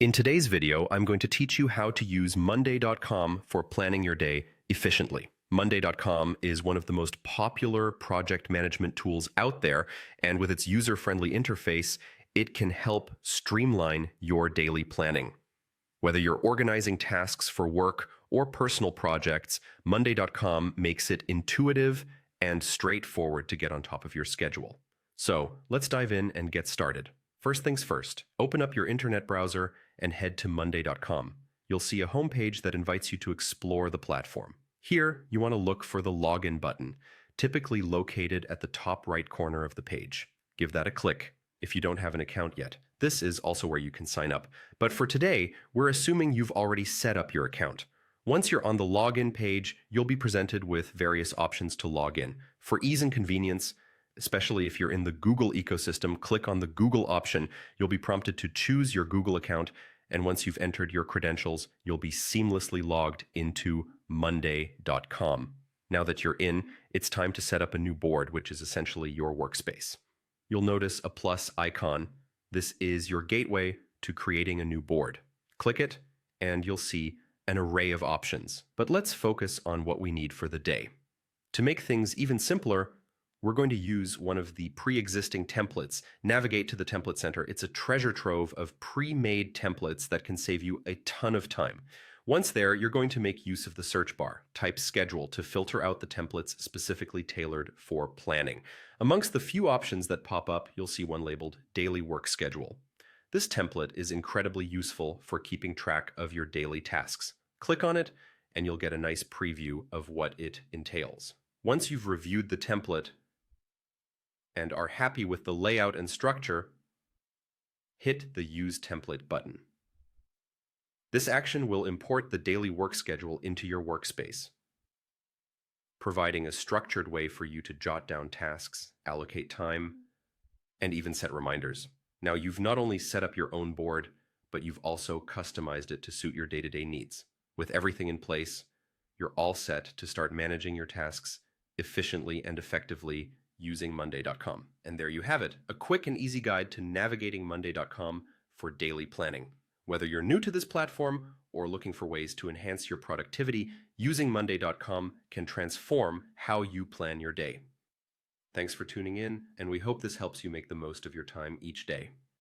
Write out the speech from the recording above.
In today's video, I'm going to teach you how to use Monday.com for planning your day efficiently. Monday.com is one of the most popular project management tools out there, and with its user-friendly interface, it can help streamline your daily planning. Whether you're organizing tasks for work or personal projects, Monday.com makes it intuitive and straightforward to get on top of your schedule. So let's dive in and get started. First things first, open up your internet browser and head to Monday.com. You'll see a homepage that invites you to explore the platform. Here, you want to look for the Login button, typically located at the top right corner of the page. Give that a click if you don't have an account yet. This is also where you can sign up. But for today, we're assuming you've already set up your account. Once you're on the login page, you'll be presented with various options to log in. For ease and convenience, especially if you're in the Google ecosystem, click on the Google option. You'll be prompted to choose your Google account, and once you've entered your credentials, you'll be seamlessly logged into Monday.com. Now that you're in, it's time to set up a new board, which is essentially your workspace. You'll notice a plus icon. This is your gateway to creating a new board. Click it, and you'll see an array of options. But let's focus on what we need for the day. To make things even simpler, we're going to use one of the pre-existing templates. Navigate to the Template Center. It's a treasure trove of pre-made templates that can save you a ton of time. Once there, you're going to make use of the search bar. Type schedule to filter out the templates specifically tailored for planning. Amongst the few options that pop up, you'll see one labeled Daily Work Schedule. This template is incredibly useful for keeping track of your daily tasks. Click on it, and you'll get a nice preview of what it entails. Once you've reviewed the template and are happy with the layout and structure, hit the Use Template button. This action will import the daily work schedule into your workspace, providing a structured way for you to jot down tasks, allocate time, and even set reminders. Now, you've not only set up your own board, but you've also customized it to suit your day-to-day needs. With everything in place, you're all set to start managing your tasks efficiently and effectively using Monday.com. And there you have it, a quick and easy guide to navigating Monday.com for daily planning. Whether you're new to this platform or looking for ways to enhance your productivity, using Monday.com can transform how you plan your day. Thanks for tuning in, and we hope this helps you make the most of your time each day.